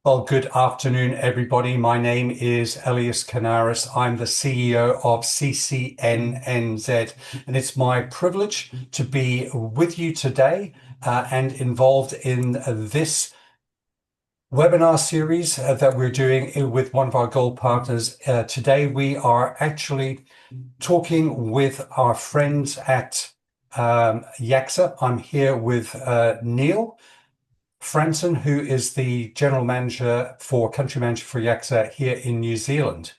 Well, good afternoon, everybody. My name is Elias Canaris. I'm the CEO of CCNNZ, and it's my privilege to be with you today and involved in this webinar series that we're doing with one of our gold partners. Today, we are actually talking with our friends at Yaxxa. I'm here with Neil Franson, who is the country manager for Yaxxa here in New Zealand.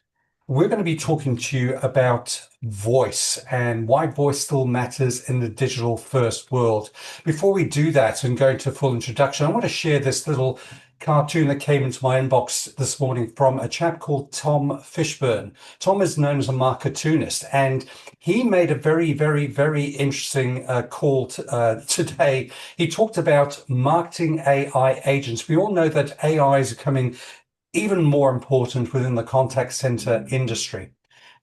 We're going to be talking to you about voice and why voice still matters in the digital first world. Before we do that and go into full introduction, I want to share this little cartoon that came into my inbox this morning from a chap called Tom Fishburne. Tom is known as a marketeunist, and he made a very, very, very interesting call today. He talked about marketing AI agents. We all know that AI is becoming even more important within the contact center industry.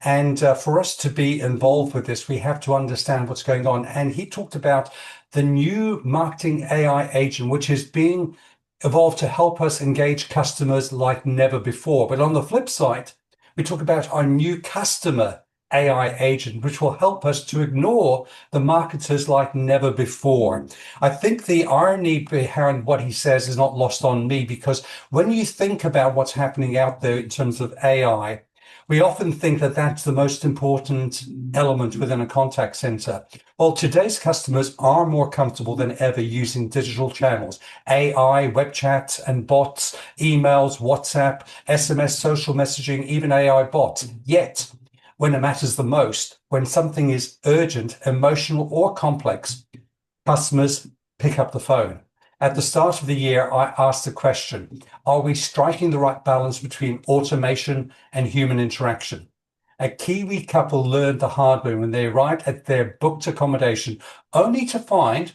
And for us to be involved with this, we have to understand what's going on. And he talked about the new marketing AI agent, which is being evolved to help us engage customers like never before. But on the flip side, we talk about our new customer AI agent, which will help us to ignore the marketers like never before. I think the irony behind what he says is not lost on me, because when you think about what's happening out there in terms of AI, we often think that that's the most important element within a contact center. Well, today's customers are more comfortable than ever using digital channels, AI, web chat and bots, emails, WhatsApp, SMS, social messaging, even AI bots. Yet, when it matters the most, when something is urgent, emotional, or complex, customers pick up the phone. At the start of the year, I asked the question, are we striking the right balance between automation and human interaction? A Kiwi couple learned the hard way when they arrived at their booked accommodation, only to find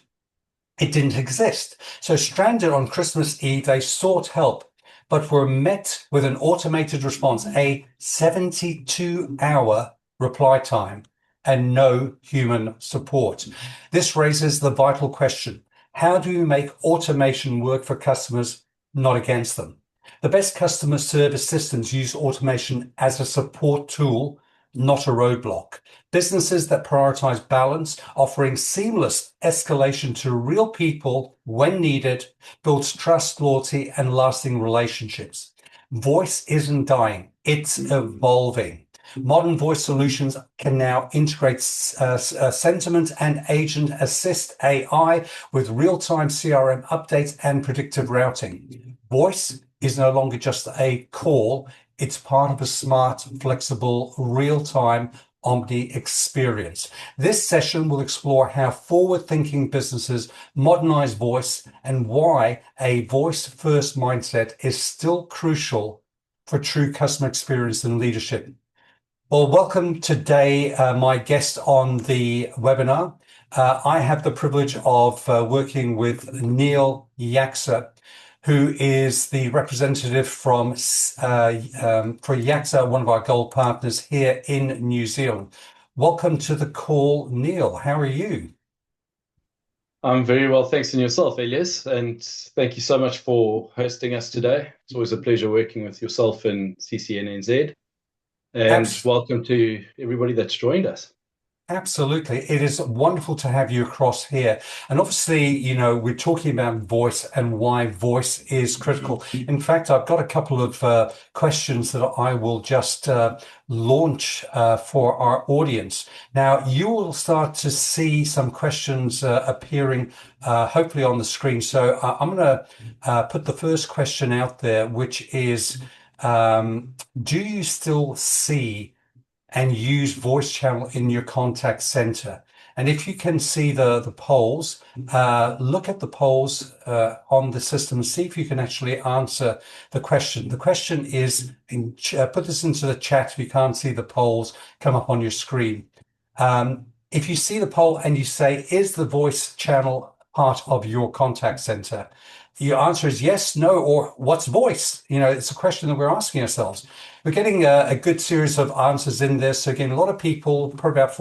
it didn't exist. So stranded on Christmas Eve, they sought help, but were met with an automated response, a 72-hour reply time, and no human support. This raises the vital question: how do you make automation work for customers, not against them? The best customer service systems use automation as a support tool, not a roadblock. Businesses that prioritize balance, offering seamless escalation to real people when needed, builds trust, loyalty, and lasting relationships. Voice isn't dying, it's evolving. Modern voice solutions can now integrate sentiment and agent assist AI with real-time CRM updates and predictive routing. Voice is no longer just a call, it's part of a smart, flexible, real-time omni experience. This session will explore how forward-thinking businesses modernize voice and why a voice-first mindset is still crucial for true customer experience and leadership. Well, welcome today, my guest on the webinar. I have the privilege of working with Neil Yaxxa, who is the representative for Yaxxa, one of our gold partners here in New Zealand. Welcome to the call, Neil. How are you? I'm very well, thanks, and yourself, Elias. And thank you so much for hosting us today. It's always a pleasure working with yourself and CCNNZ. And welcome to everybody that's joined us. Absolutely. It is wonderful to have you across here. And obviously, you know, we're talking about voice and why voice is critical. In fact, I've got a couple of questions that I will just launch for our audience. Now, you will start to see some questions appearing hopefully on the screen. So I'm going to put the first question out there, which is, do you still see and use voice channel in your contact center? And if you can see the polls, look at the polls on the system, see if you can actually answer the question. The question is, put this into the chat if you can't see the polls come up on your screen. If you see the poll and you say, is the voice channel part of your contact center? Your answer is yes, no, or what's voice? You know, it's a question that we're asking ourselves. We're getting a good series of answers in this. So again, a lot of people, probably about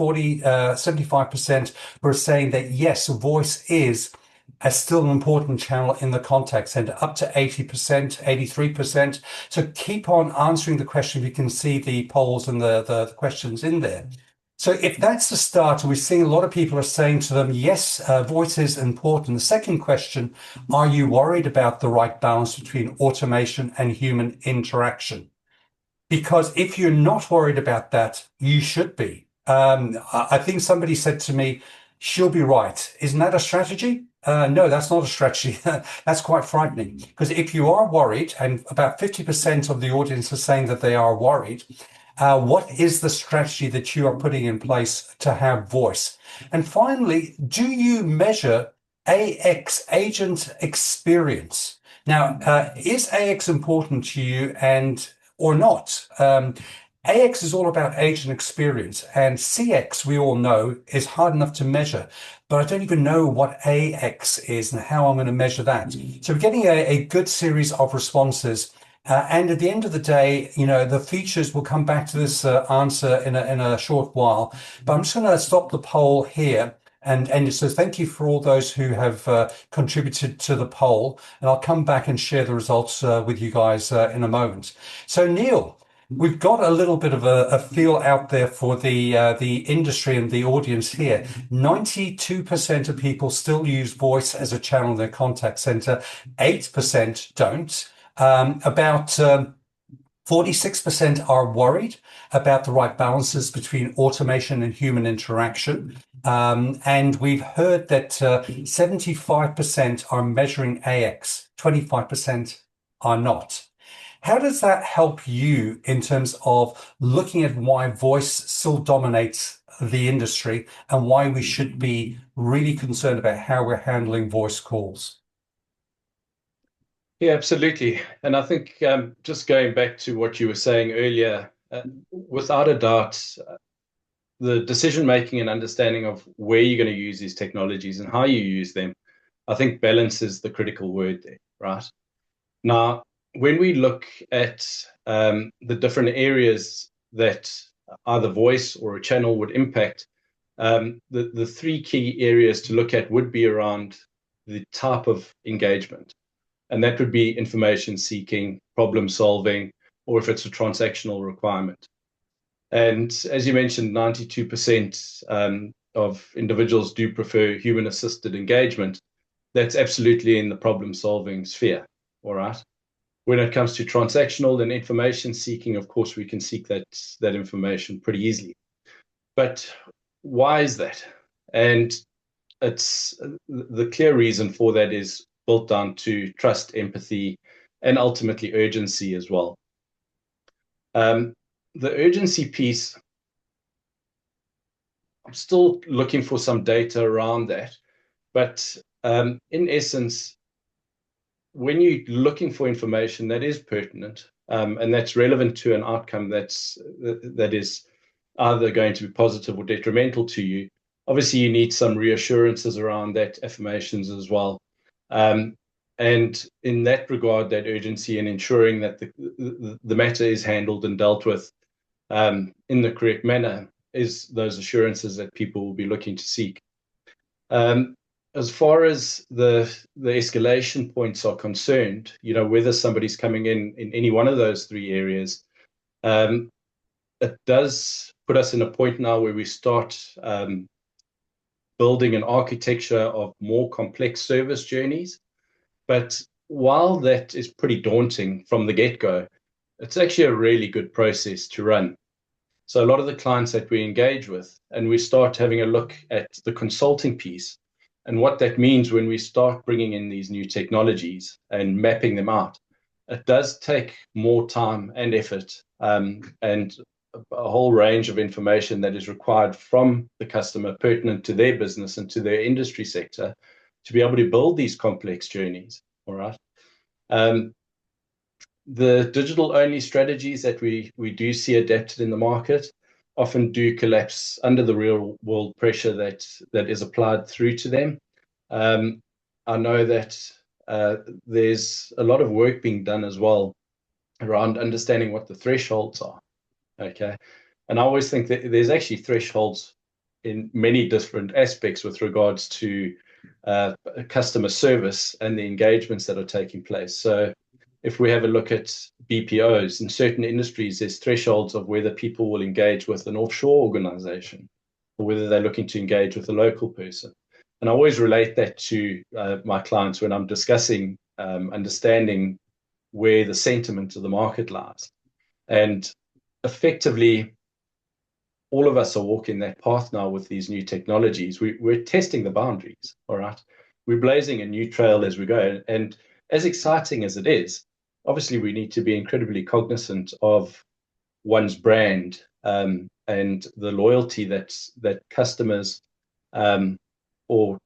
75%, were saying that yes, voice is as still an important channel in the contact center, up to 80%, 83%. So keep on answering the question. You can see the polls and the questions in there. So if that's the start, and we're seeing a lot of people are saying to them, yes, voice is important. The second question, are you worried about the right balance between automation and human interaction? Because if you're not worried about that, you should be. I think somebody said to me, she'll be right. Isn't that a strategy? No, that's not a strategy. That's quite frightening. Because if you are worried, and about 50% of the audience are saying that they are worried, what is the strategy that you are putting in place to have voice? And finally, do you measure AX, agent experience? Now, is AX important to you and or not? AX is all about agent experience, and CX, we all know, is hard enough to measure. But I don't even know what AX is and how I'm going to measure that. So we're getting a good series of responses. And at the end of the day, the features will come back to this answer in a short while. But I'm just going to stop the poll here. And so thank you for all those who have contributed to the poll. And I'll come back and share the results with you guys in a moment. So Neil, we've got a little bit of a feel out there for the industry and the audience here. 92% of people still use voice as a channel in their contact center. 8% don't. About 46% are worried about the right balances between automation and human interaction. And we've heard that 75% are measuring AX, 25% are not. How does that help you in terms of looking at why voice still dominates the industry and why we should be really concerned about how we're handling voice calls? Yeah, absolutely. And I think just going back to what you were saying earlier, without a doubt, the decision making and understanding of where you're going to use these technologies and how you use them, I think balance is the critical word there, right? Now, when we look at the different areas that either voice or a channel would impact, the three key areas to look at would be around the type of engagement. And that would be information seeking, problem solving, or if it's a transactional requirement. And as you mentioned, 92% of individuals do prefer human assisted engagement. That's absolutely in the problem solving sphere. All right. When it comes to transactional and information seeking, of course, we can seek that information pretty easily. But why is that? And it's the clear reason for that is built down to trust, empathy, and ultimately urgency as well. The urgency piece, I'm still looking for some data around that. But in essence, when you're looking for information that is pertinent and that's relevant to an outcome that is either going to be positive or detrimental to you, obviously you need some reassurances around that, affirmations as well. And in that regard, that urgency and ensuring that the matter is handled and dealt with in the correct manner is those assurances that people will be looking to seek. As far as the escalation points are concerned, whether somebody's coming in any one of those three areas, it does put us in a point now where we start building an architecture of more complex service journeys. But while that is pretty daunting from the get-go, it's actually a really good process to run. So a lot of the clients that we engage with, and we start having a look at the consulting piece and what that means when we start bringing in these new technologies and mapping them out, it does take more time and effort and a whole range of information that is required from the customer pertinent to their business and to their industry sector to be able to build these complex journeys. All right. The digital-only strategies that we do see adapted in the market often do collapse under the real-world pressure that is applied through to them. I know that there's a lot of work being done as well around understanding what the thresholds are. Okay, and I always think that there's actually thresholds in many different aspects with regards to customer service and the engagements that are taking place. So if we have a look at BPOs in certain industries, there's thresholds of whether people will engage with an offshore organization or whether they're looking to engage with a local person. And I always relate that to my clients when I'm discussing understanding where the sentiment of the market lies. And effectively, all of us are walking that path now with these new technologies. We're testing the boundaries, all right? We're blazing a new trail as we go. And as exciting as it is, obviously we need to be incredibly cognizant of one's brand and the loyalty that customers or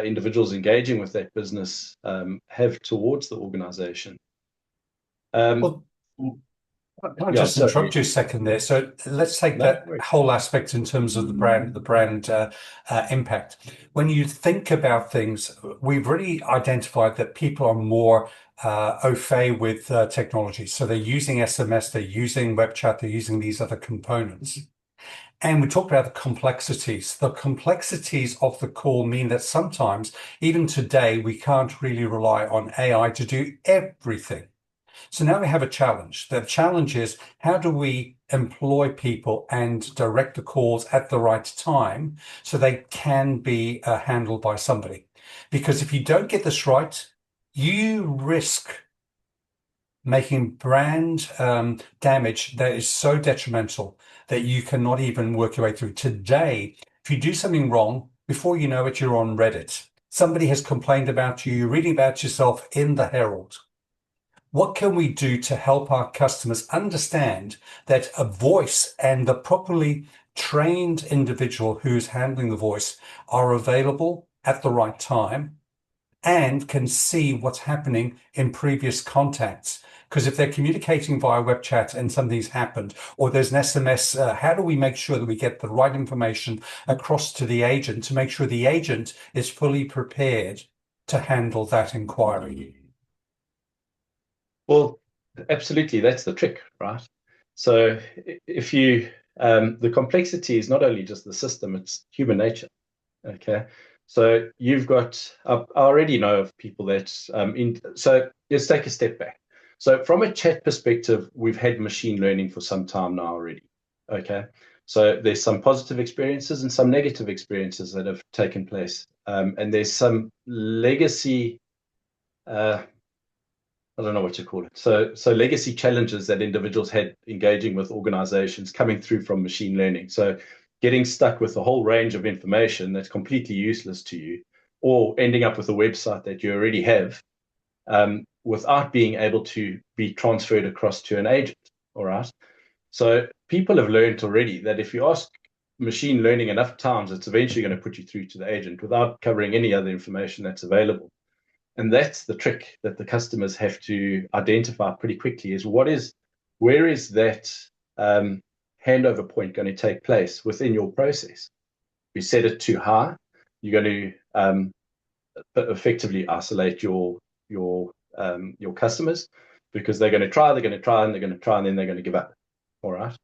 individuals engaging with that business have towards the organization. Well, can I just interrupt you a second there? So let's take that whole aspect in terms of the brand impact. When you think about things, we've really identified that people are more au fait with technology. So they're using SMS, they're using web chat, they're using these other components. And we talked about the complexities. The complexities of the call mean that sometimes, even today, we can't really rely on AI to do everything. So now we have a challenge. The challenge is, how do we employ people and direct the calls at the right time so they can be handled by somebody? Because if you don't get this right, you risk making brand damage that is so detrimental that you cannot even work your way through. Today, if you do something wrong, before you know it, you're on Reddit. Somebody has complained about you. You're reading about yourself in the Herald. What can we do to help our customers understand that a voice and the properly trained individual who's handling the voice are available at the right time and can see what's happening in previous contacts? Because if they're communicating via web chat and something's happened, or there's an SMS, how do we make sure that we get the right information across to the agent to make sure the agent is fully prepared to handle that inquiry? Well, absolutely. That's the trick, right? So if you, the complexity is not only just the system, it's human nature. Okay. So you've got, I already know of people that, so let's take a step back. So from a chat perspective, we've had machine learning for some time now already. Okay. So there's some positive experiences and some negative experiences that have taken place. And there's some legacy, I don't know what you call it. So legacy challenges that individuals had engaging with organizations coming through from machine learning. So getting stuck with a whole range of information that's completely useless to you, or ending up with a website that you already have without being able to be transferred across to an agent. All right. So people have learned already that if you ask machine learning enough times, it's eventually going to put you through to the agent without covering any other information that's available. And that's the trick that the customers have to identify pretty quickly is where is that handover point going to take place within your process? If you set it too high, you're going to effectively isolate your customers because they're going to try, and they're going to try, and then they're going to give up. All right.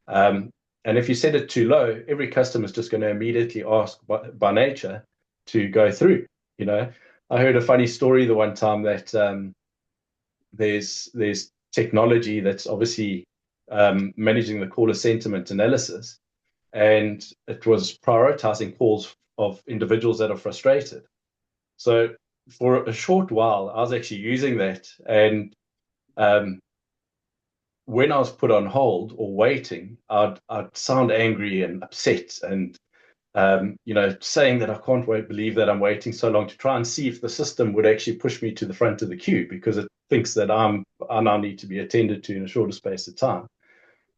And if you set it too low, every customer is just going to immediately ask by nature to go through. You know, I heard a funny story the one time that there's technology that's obviously managing the caller sentiment analysis, and it was prioritizing calls of individuals that are frustrated. So for a short while, I was actually using that, and when I was put on hold or waiting, I'd sound angry and upset and saying that I can't believe that I'm waiting so long to try and see if the system would actually push me to the front of the queue because it thinks that I now need to be attended to in a shorter space of time.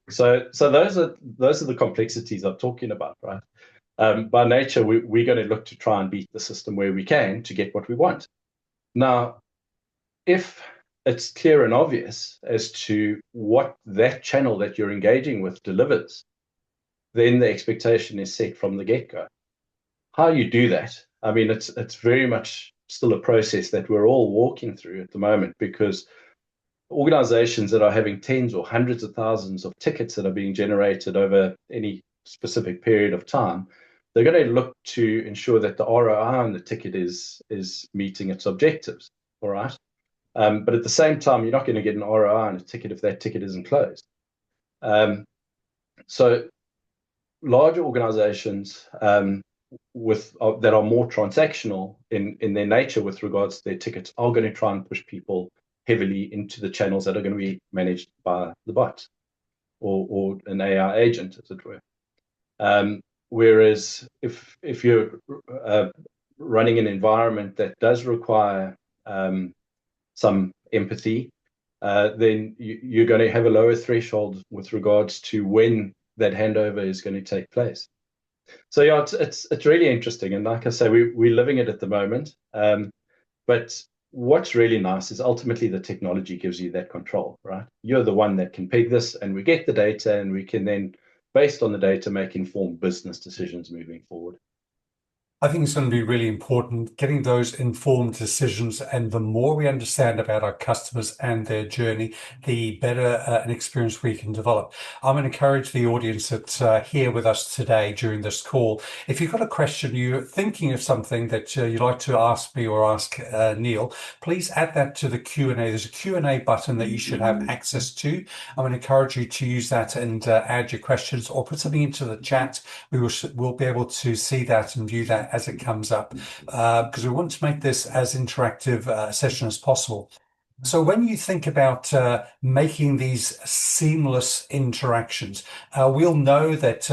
So those are the complexities I'm talking about, right? By nature, we're going to look to try and beat the system where we can to get what we want. Now, if it's clear and obvious as to what that channel that you're engaging with delivers, then the expectation is set from the get-go. How you do that, I mean, it's very much still a process that we're all walking through at the moment because organizations that are having tens or hundreds of thousands of tickets that are being generated over any specific period of time they're going to look to ensure that the ROI on the ticket is meeting its objectives. All right. But at the same time, you're not going to get an ROI on a ticket if that ticket isn't closed. So larger organizations that are more transactional in their nature with regards to their tickets are going to try and push people heavily into the channels that are going to be managed by the bot or an AI agent, as it were. Whereas if you're running an environment that does require some empathy, then you're going to have a lower threshold with regards to when that handover is going to take place. So yeah, it's really interesting, and like I say, we're living it at the moment. But what's really nice is ultimately the technology gives you that control, right? You're the one that can pick this, and we get the data, and we can then, based on the data, make informed business decisions moving forward. I think it's going to be really important getting those informed decisions. And the more we understand about our customers and their journey, the better an experience we can develop. I'm going to encourage the audience that's here with us today during this call. If you've got a question, you're thinking of something that you'd like to ask me or ask Neil, please add that to the Q&A. There's a Q&A button that you should have access to. I'm going to encourage you to use that and add your questions or put something into the chat. We'll be able to see that and view that as it comes up, because we want to make this as interactive a session as possible. So when you think about making these seamless interactions, we'll know that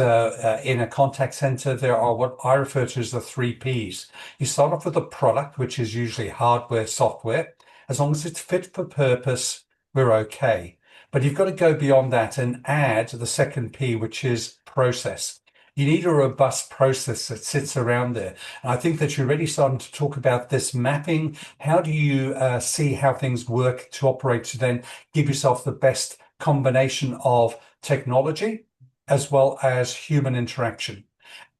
in a contact center, there are what I refer to as the 3 Ps. You start off with a product, which is usually hardware, software. As long as it's fit for purpose, we're okay. But you've got to go beyond that and add the second P, which is process. You need a robust process that sits around there. And I think that you're already starting to talk about this mapping. How do you see how things work to operate to then give yourself the best combination of technology as well as human interaction?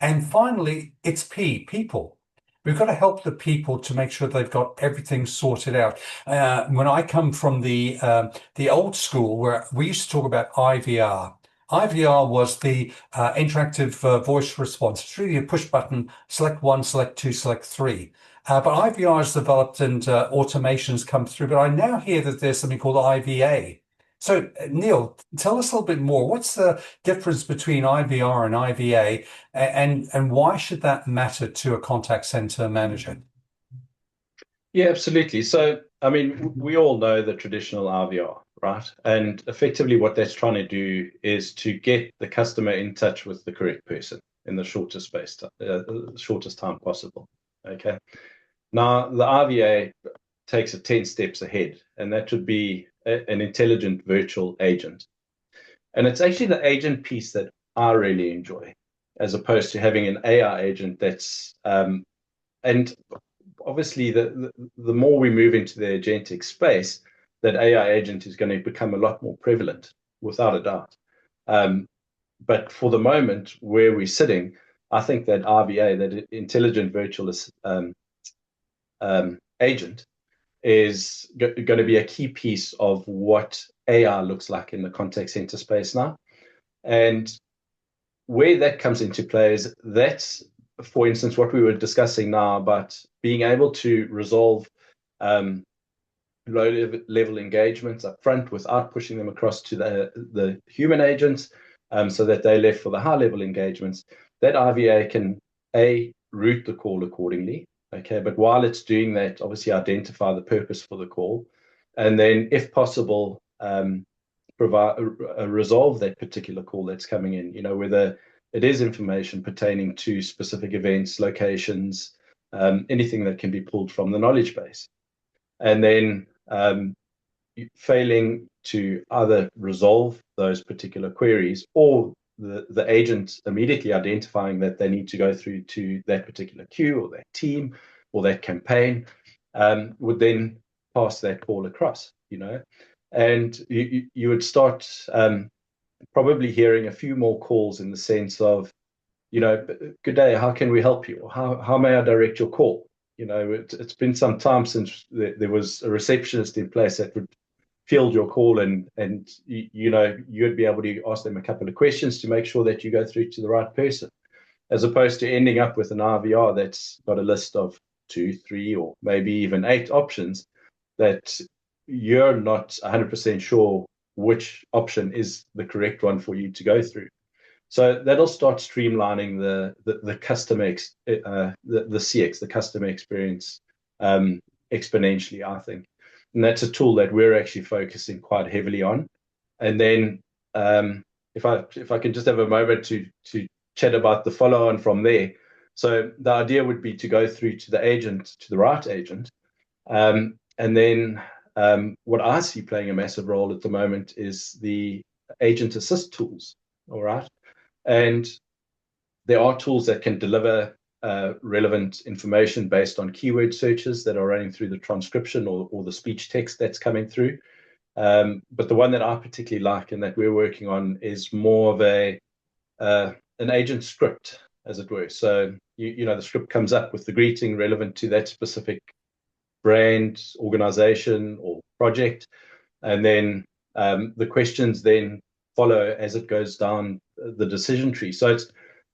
And finally, it's people. We've got to help the people to make sure they've got everything sorted out. When I come from the old school, where we used to talk about IVR. IVR was the interactive voice response. It's really a push button, select one, select two, select three. But IVR has developed and automations come through. But I now hear that there's something called IVA. So, Neil, tell us a little bit more. What's the difference between IVR and IVA, and why should that matter to a contact center manager? Yeah, absolutely. So, I mean, we all know the traditional IVR, right? And effectively, what that's trying to do is to get the customer in touch with the correct person in the shortest time possible. Okay. Now, the IVA takes it 10 steps ahead, and that would be an intelligent virtual agent. And it's actually the agent piece that I really enjoy, as opposed to having an AI agent that's, and obviously the more we move into the agentic space, that AI agent is going to become a lot more prevalent, without a doubt. But for the moment where we're sitting, I think that IVA, that intelligent virtual agent, is going to be a key piece of what AI looks like in the contact center space now. And where that comes into play is that's, for instance, what we were discussing now about being able to resolve low-level engagements up front without pushing them across to the human agents, so that they're left for the high-level engagements. That IVA can, route the call accordingly, okay, but while it's doing that, obviously identify the purpose for the call, and then, if possible, provide resolve that particular call that's coming in, whether it is information pertaining to specific events, locations, anything that can be pulled from the knowledge base. And then failing to either resolve those particular queries, or the agent immediately identifying that they need to go through to that particular queue or that team or that campaign, would then pass that call across, and you would start probably hearing a few more calls in the sense of, good day, how can we help you? Or how may I direct your call? It's been some time since there was a receptionist in place that would field your call, and you'd be able to ask them a couple of questions to make sure that you go through to the right person. as opposed to ending up with an IVR that's got a list of 2, 3, or maybe even 8 options that you're not 100% sure which option is the correct one for you to go through. So that'll start streamlining the customer the CX, the customer experience, exponentially, I think. And that's a tool that we're actually focusing quite heavily on. And then if I can just have a moment to chat about the follow on from there. So the idea would be to go through to the agent, to the right agent, and then what I see playing a massive role at the moment is the agent assist tools. All right. And there are tools that can deliver relevant information based on keyword searches that are running through the transcription or the speech text that's coming through. But the one that I particularly like and that we're working on is more of an agent script, as it were. So, you know, the script comes up with the greeting relevant to that specific brand, organization, or project. And then the questions then follow as it goes down the decision tree. So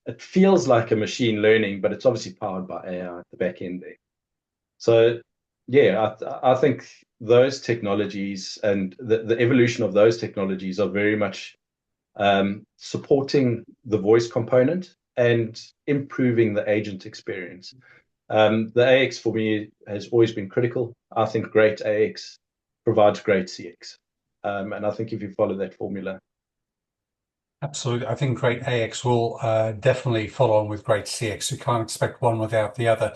it feels like a machine learning, but it's obviously powered by AI at the back end there. So yeah, I think those technologies and the evolution of those technologies are very much supporting the voice component and improving the agent experience. The AX for me has always been critical. I think great AX provides great CX. And I think if you follow that formula. Absolutely. I think great AX will definitely follow on with great CX. You can't expect one without the other.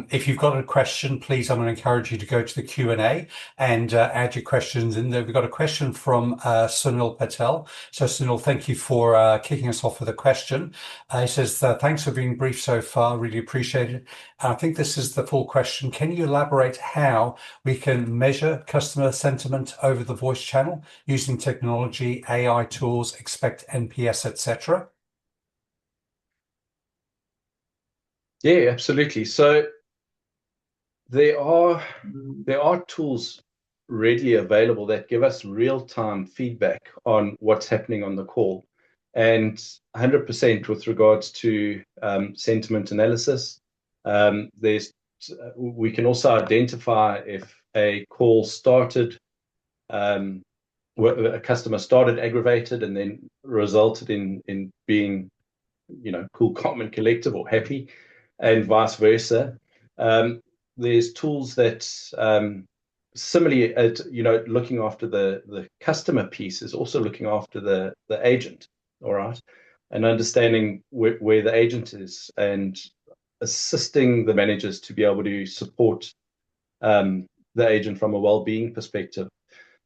If you've got a question, please, I'm going to encourage you to go to the Q&A and add your questions in there. We've got a question from Sunil Patel. So Sunil, thank you for kicking us off with a question. He says, thanks for being brief so far. Really appreciate it. I think this is the full question. Can you elaborate how we can measure customer sentiment over the voice channel using technology, AI tools, expect NPS, etc.? Yeah, absolutely. So there are tools readily available that give us real-time feedback on what's happening on the call, and 100% with regards to sentiment analysis. We can also identify if a call started, a customer started aggravated and then resulted in being, you know, cool, calm, and collective, or happy, and vice versa. There's tools that similarly, you know, looking after the customer piece is also looking after the agent, all right, and understanding where the agent is and assisting the managers to be able to support the agent from a well-being perspective.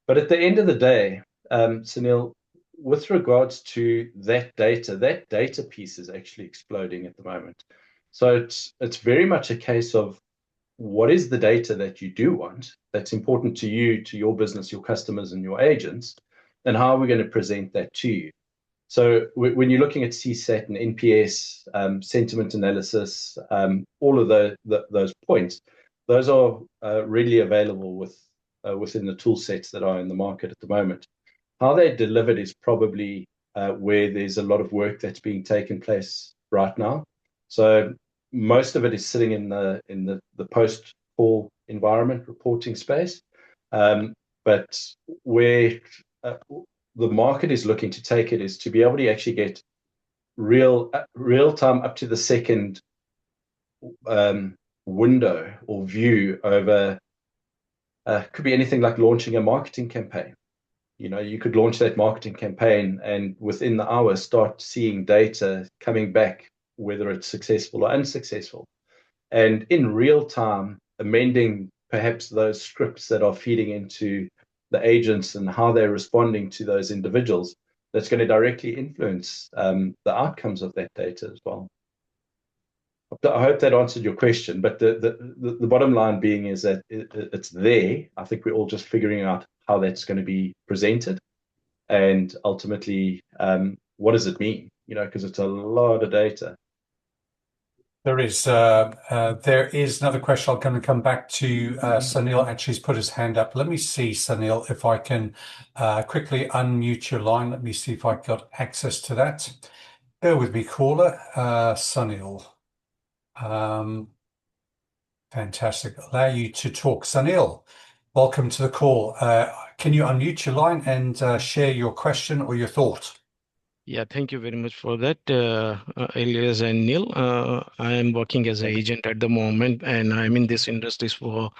But at the end of the day, Sunil, with regards to that data piece is actually exploding at the moment. So it's very much a case of what is the data that you do want, that's important to you, to your business, your customers, and your agents, and how are we going to present that to you? So when you're looking at CSAT and NPS, sentiment analysis, all of those points, those are readily available within the tool sets that are in the market at the moment. How they're delivered is probably where there's a lot of work that's being taken place right now. So most of it is sitting in the post-call environment reporting space, but where the market is looking to take it is to be able to actually get real time, up to the second window or view over. Could be anything like launching a marketing campaign. You know, you could launch that marketing campaign and within the hour start seeing data coming back, whether it's successful or unsuccessful, and in real time amending perhaps those scripts that are feeding into the agents and how they're responding to those individuals. That's going to directly influence the outcomes of that data as well. I hope that answered your question, but the bottom line being is that it's there. I think we're all just figuring out how that's going to be presented, and ultimately, what does it mean? You know, because it's a lot of data. There is another question. I'm going to come back to Sunil. Actually, he's put his hand up. Let me see, Sunil, if I can quickly unmute your line. Let me see if I've got access to that. Bear with me, caller. Sunil. Um, Fantastic. Allow you to talk. Sunil, welcome to the call. Can you unmute your line and share your question or your thought? Yeah, thank you very much for that, Elias and Neil. I am working as an agent at the moment, and I'm in this industry for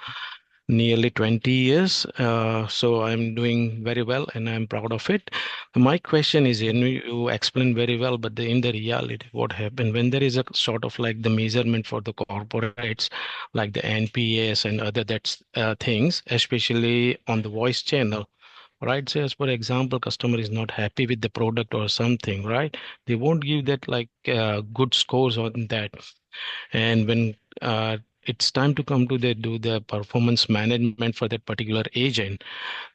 nearly 20 years. So I'm doing very well, and I'm proud of it. My question is, you explained very well, but in the reality, what happened when there is a sort of like the measurement for the corporates, like the NPS and other that's things, especially on the voice channel, right? Say, as for example, customer is not happy with the product or something, right? They won't give that like good scores on that. And when it's time to come to the do the performance management for that particular agent,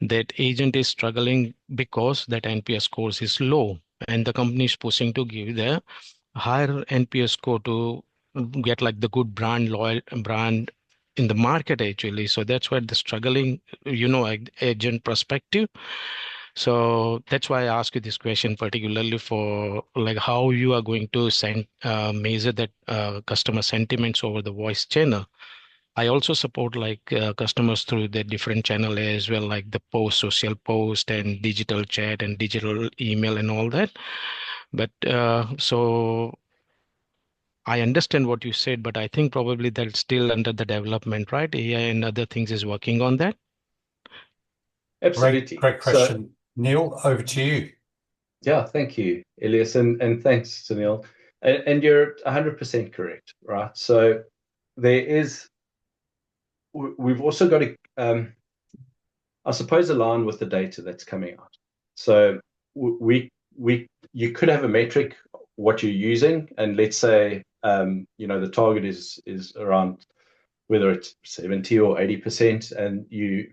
that agent is struggling because that NPS scores is low, and the company is pushing to give the higher NPS score to get like the good brand loyal brand in the market actually. So that's where the struggling, agent perspective. So that's why I ask you this question particularly for like how you are going to measure that customer sentiments over the voice channel. I also support like customers through the different channel as well, like the social post and digital chat and digital email and all that. But so I understand what you said, but I think probably that's still under the development, right? AI and other things is working on that. Great, Absolutely. great So, question. Neil, over to you. yeah, thank you, Elias, and thanks, Sunil. And you're 100% correct, right? So there is, we've also got to, I suppose, align with the data that's coming out. So you could have a metric what you're using, and let's say, the target is around whether it's 70 or 80%, and you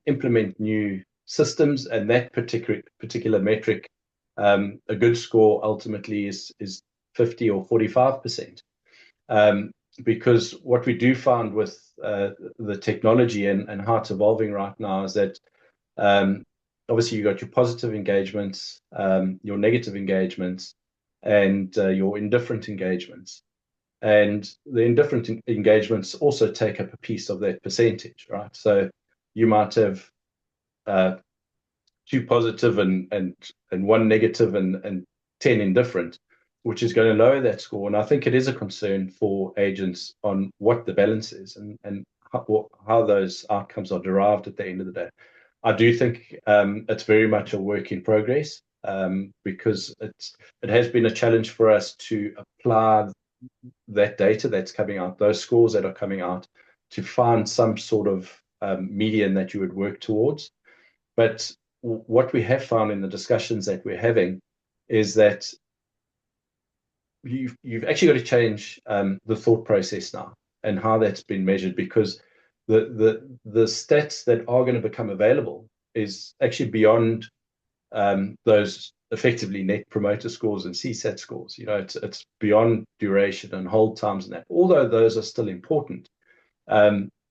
implement new systems, and that particular metric, a good score ultimately is 50 or 45%. Because what we do find with the technology and how it's evolving right now is that obviously you got your positive engagements, your negative engagements, and your indifferent engagements. And the indifferent engagements also take up a piece of that percentage, right? So you might have two positive and one negative and 10 indifferent, which is going to lower that score. And I think it is a concern for agents on what the balance is and how those outcomes are derived at the end of the day. I do think it's very much a work in progress, because it has been a challenge for us to apply that data that's coming out, those scores that are coming out, to find some sort of median that you would work towards. But what we have found in the discussions that we're having is that you've actually got to change the thought process now and how that's been measured, because the stats that are going to become available is actually beyond those effectively net promoter scores and CSAT scores. It's beyond duration and hold times and that. Although those are still important,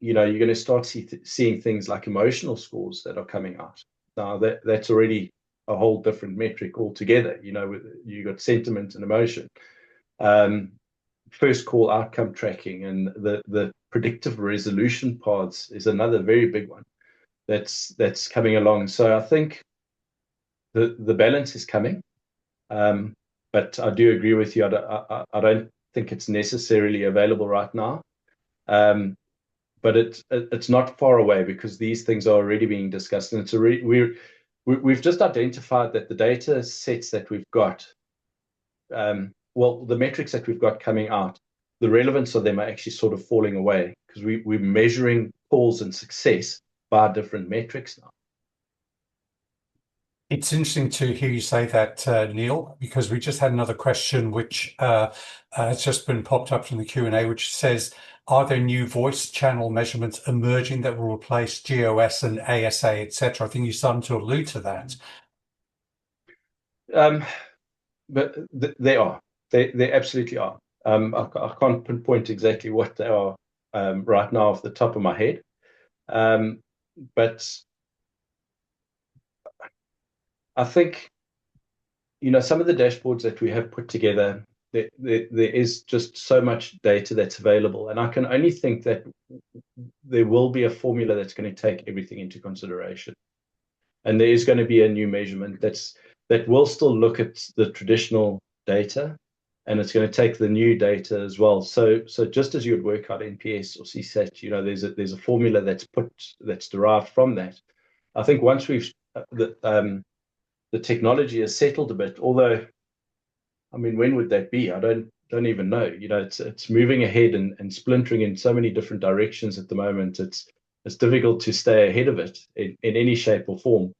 you're going to start seeing things like emotional scores that are coming out. Now that's already a whole different metric altogether. You got sentiment and emotion. First call outcome tracking and the predictive resolution paths is another very big one that's coming along. So I think the balance is coming, but I do agree with you. I don't think it's necessarily available right now, but it's not far away, because these things are already being discussed, and we've just identified that the data sets that we've got, the metrics that we've got coming out, the relevance of them are actually sort of falling away, because we're measuring calls and success by different metrics now. It's interesting to hear you say that, Neil, because we just had another question which has just been popped up from the Q&A, which says, are there new voice channel measurements emerging that will replace GOS and ASA, etc.? I think you're starting to allude to that. But they are. They absolutely are. I can't pinpoint exactly what they are right now off the top of my head. But I think some of the dashboards that we have put together, there is just so much data that's available, and I can only think that there will be a formula that's going to take everything into consideration, and there is going to be a new measurement that will still look at the traditional data, and it's going to take the new data as well. So just as you would work out NPS or CSAT, there's a formula that's derived from that. I think once we've the technology has settled a bit, although, I mean, when would that be? I don't even know. It's moving ahead and splintering in so many different directions at the moment. It's difficult to stay ahead of it in any shape or form.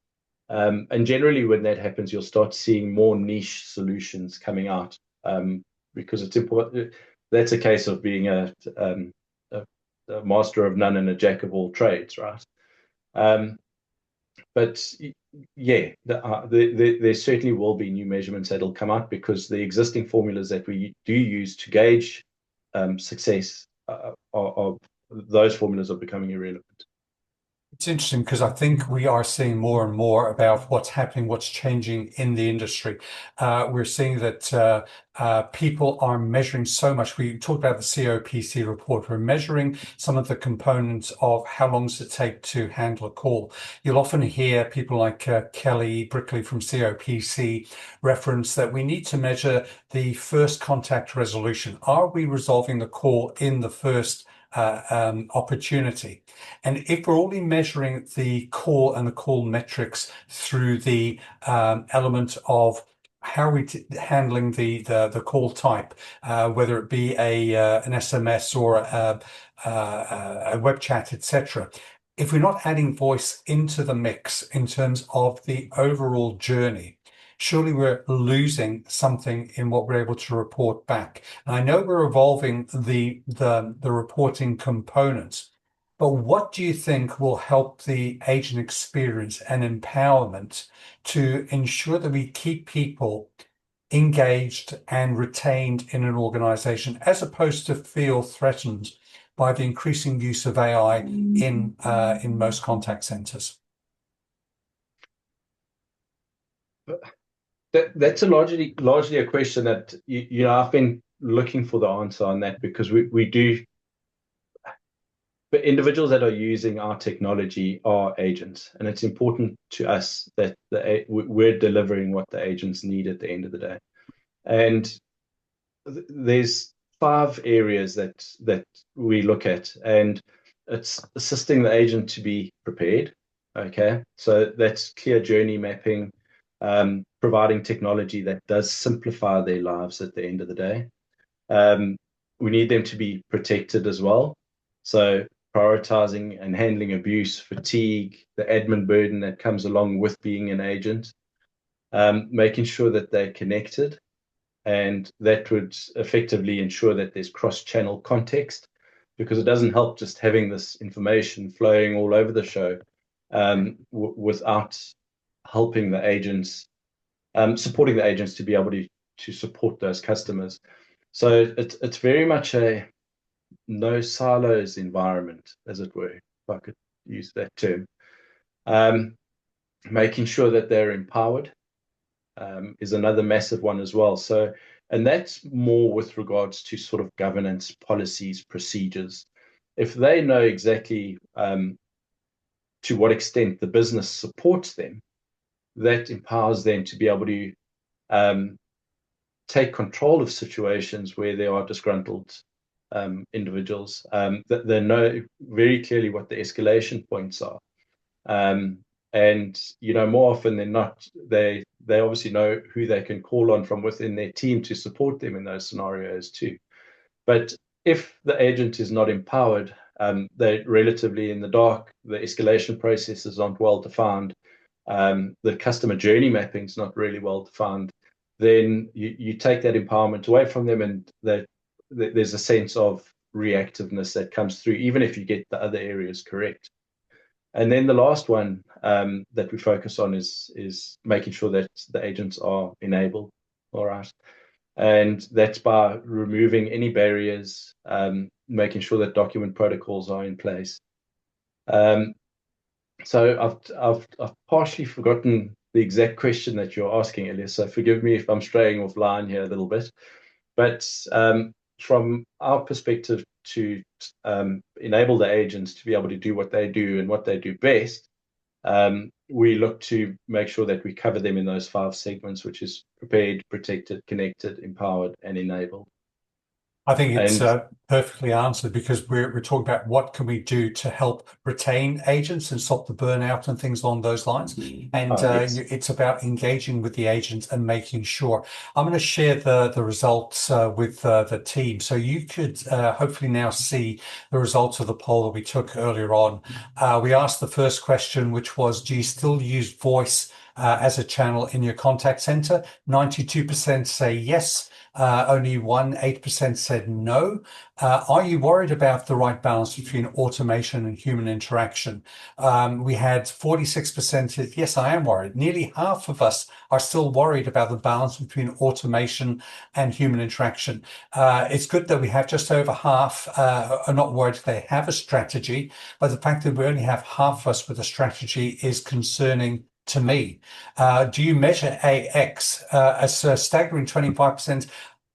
And generally, when that happens, you'll start seeing more niche solutions coming out, because it's important. That's a case of being a master of none and a jack of all trades, right? But yeah, there certainly will be new measurements that'll come out, because the existing formulas that we do use to gauge success those formulas are becoming irrelevant. It's interesting because I think we are seeing more and more about what's happening, what's changing in the industry. We're seeing that people are measuring so much. We talked about the COPC report. We're measuring some of the components of how long does it take to handle a call. You'll often hear people like Kelly Brickley from COPC reference that we need to measure the first contact resolution. Are we resolving the call in the first opportunity? And if we're only measuring the call and the call metrics through the element of how are we handling the call type, whether it be an SMS or a web chat, etc. If we're not adding voice into the mix in terms of the overall journey, surely we're losing something in what we're able to report back. And I know we're evolving the reporting components, but what do you think will help the agent experience and empowerment to ensure that we keep people engaged and retained in an organization, as opposed to feel threatened by the increasing use of AI in most contact centers? That's largely a question that I've been looking for the answer on that, because we do. But individuals that are using our technology are agents, and it's important to us that we're delivering what the agents need at the end of the day. And there's 5 areas that we look at, and it's assisting the agent to be prepared. Okay, so that's clear journey mapping, providing technology that does simplify their lives at the end of the day. We need them to be protected as well. So prioritizing and handling abuse, fatigue, the admin burden that comes along with being an agent, making sure that they're connected, and that would effectively ensure that there's cross-channel context, because it doesn't help just having this information flowing all over the show without helping the agents, supporting the agents to be able to support those customers. So it's very much a no silos environment, as it were, if I could use that term. Making sure that they're empowered is another massive one as well. So, and that's more with regards to sort of governance, policies, procedures. If they know exactly to what extent the business supports them, that empowers them to be able to take control of situations where there are disgruntled individuals, that they know very clearly what the escalation points are. And more often than not, they obviously know who they can call on from within their team to support them in those scenarios too. But if the agent is not empowered, they're relatively in the dark, the escalation processes aren't well defined, the customer journey mapping is not really well defined, then you take that empowerment away from them, and there's a sense of reactiveness that comes through, even if you get the other areas correct. And then the last one that we focus on is making sure that the agents are enabled. All right. And that's by removing any barriers, making sure that document protocols are in place. So I've partially forgotten the exact question that you're asking, Elias. So forgive me if I'm straying offline here a little bit. But from our perspective, to enable the agents to be able to do what they do and what they do best, we look to make sure that we cover them in those 5 segments, which is prepared, protected, connected, empowered, and enabled. I think it's perfectly answered, because we're talking about what can we do to help retain agents and stop the burnout and things along those lines. And yes. it's about engaging with the agents and making sure. I'm going to share the results with the team. So you could hopefully now see the results of the poll that we took earlier on. We asked the first question, which was, do you still use voice as a channel in your contact center? 92% say yes. Only 8% said no. Are you worried about the right balance between automation and human interaction? We had 46% said, yes, I am worried. Nearly half of us are still worried about the balance between automation and human interaction. It's good that we have just over half are not worried they have a strategy, but the fact that we only have half of us with a strategy is concerning to me. Do you measure AX? A staggering 25%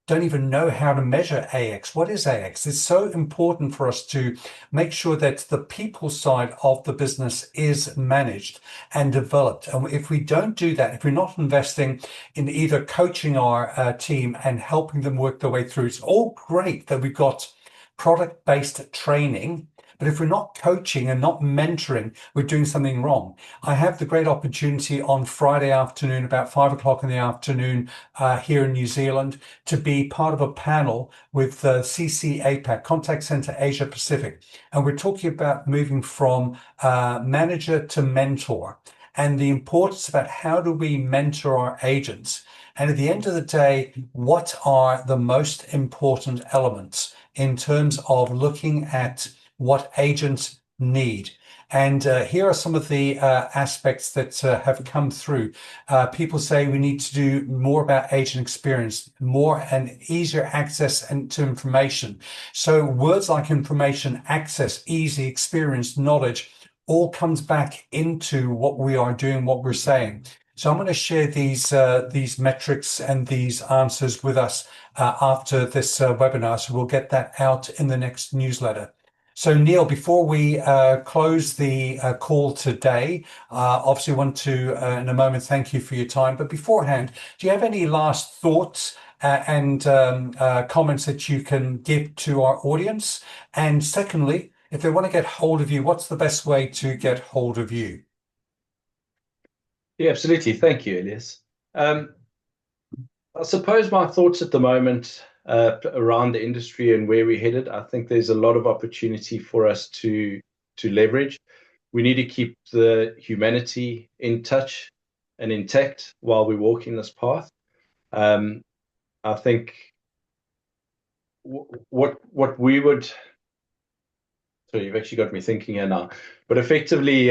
don't even know how to measure AX. What is AX? It's so important for us to make sure that the people side of the business is managed and developed. And if we don't do that, if we're not investing in either coaching our team and helping them work their way through, it's all great that we've got product-based training, but if we're not coaching and not mentoring, we're doing something wrong. I have the great opportunity on Friday afternoon, about 5 o'clock in the afternoon, here in New Zealand, to be part of a panel with CC APAC, Contact Center Asia Pacific. And we're talking about moving from manager to mentor, and the importance about how do we mentor our agents. And at the end of the day, what are the most important elements in terms of looking at what agents need? And here are some of the aspects that have come through. People say we need to do more about agent experience, more and easier access to information. So words like information, access, easy, experience, knowledge, all comes back into what we are doing, what we're saying. So I'm going to share these metrics and these answers with us after this webinar. So we'll get that out in the next newsletter. So Neil, before we close the call today, obviously want to, in a moment, thank you for your time. But beforehand, do you have any last thoughts and comments that you can give to our audience? And secondly, if they want to get hold of you, what's the best way to get hold of you? Yeah, absolutely. Thank you, Elias. I suppose my thoughts at the moment around the industry and where we're headed, I think there's a lot of opportunity for us to leverage. We need to keep the humanity in touch and intact while we're walking this path. I think what we would, so you've actually got me thinking here now, but effectively,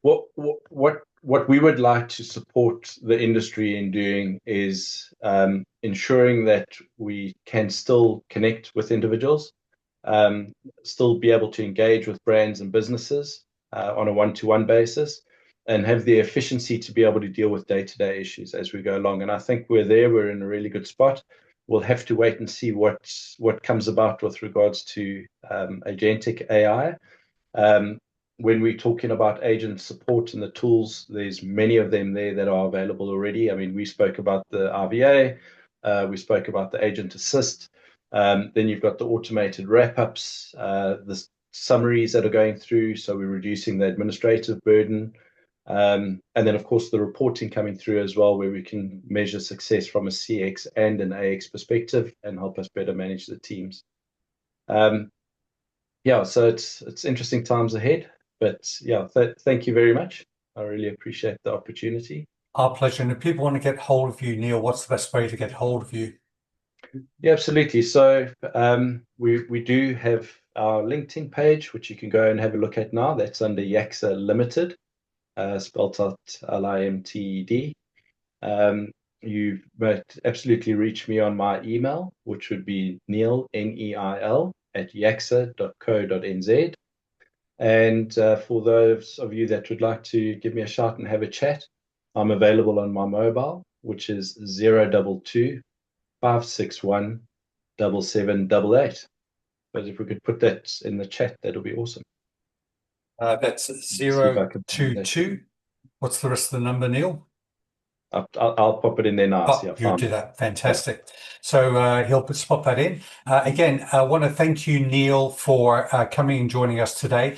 what we would like to support the industry in doing is ensuring that we can still connect with individuals, still be able to engage with brands and businesses on a one-to-one basis, and have the efficiency to be able to deal with day-to-day issues as we go along. And I think we're in a really good spot. We'll have to wait and see what comes about with regards to agentic AI. When we're talking about agent support and the tools, there's many of them there that are available already. I mean, we spoke about the RVA, we spoke about the agent assist. Then you've got the automated wrap-ups, the summaries that are going through. So we're reducing the administrative burden. And then, of course, the reporting coming through as well, where we can measure success from a CX and an AX perspective and help us better manage the teams. Yeah, so it's interesting times ahead. But yeah, thank you very much. I really appreciate the opportunity. Our pleasure. And if people want to get hold of you, Neil, what's the best way to get hold of you? Yeah, absolutely. So we do have our LinkedIn page, which you can go and have a look at now. That's under Yaxxa Limited, spelled out LIMTED. You might absolutely reach me on my email, which would be Neil, NEIL, @yaxxa.co.nz. And for those of you that would like to give me a shout and have a chat, I'm available on my mobile, which is 022 561 7788. But if we could put that in the chat, that'll be awesome. That's 022. What's the rest of the number, Neil? I'll pop it in there now. Oh, you'll do that. Fantastic. Yeah. So he'll pop that in. Again, I want to thank you, Neil, for coming and joining us today.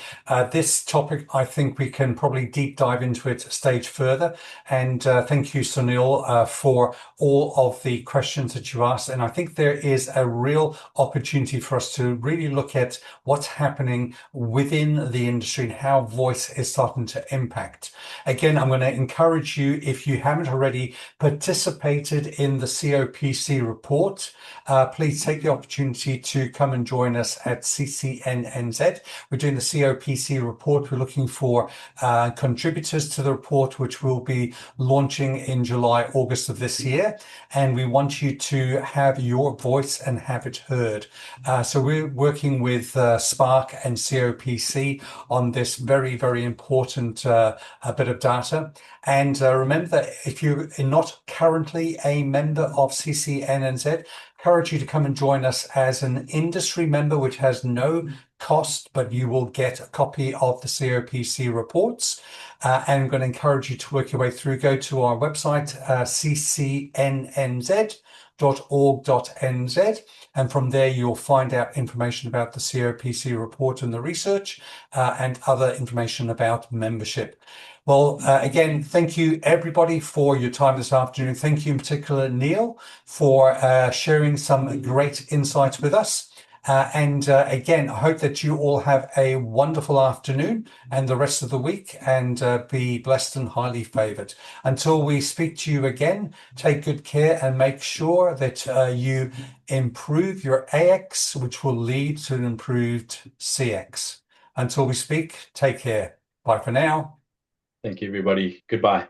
This topic, I think we can probably deep dive into it a stage further. And thank you, Sunil, for all of the questions that you asked. And I think there is a real opportunity for us to really look at what's happening within the industry and how voice is starting to impact. Again, I'm going to encourage you, if you haven't already participated in the COPC report, please take the opportunity to come and join us at CCNNZ. We're doing the COPC report. We're looking for contributors to the report, which will be launching in July, August of this year. And we want you to have your voice and have it heard. So we're working with Spark and COPC on this very, very important bit of data. And remember that if you're not currently a member of CCNNZ, encourage you to come and join us as an industry member, which has no cost, but you will get a copy of the COPC reports. And I'm going to encourage you to work your way through. Go to our website, ccnnz.org.nz. And from there, you'll find out information about the COPC report and the research and other information about membership. Well, again, thank you, everybody, for your time this afternoon. Thank you in particular, Neil, for sharing some great insights with us. And again, I hope that you all have a wonderful afternoon and the rest of the week, and be blessed and highly favored. Until we speak to you again, take good care and make sure that you improve your AX, which will lead to an improved CX. Until we speak, take care. Bye for now. Thank you, everybody. Goodbye.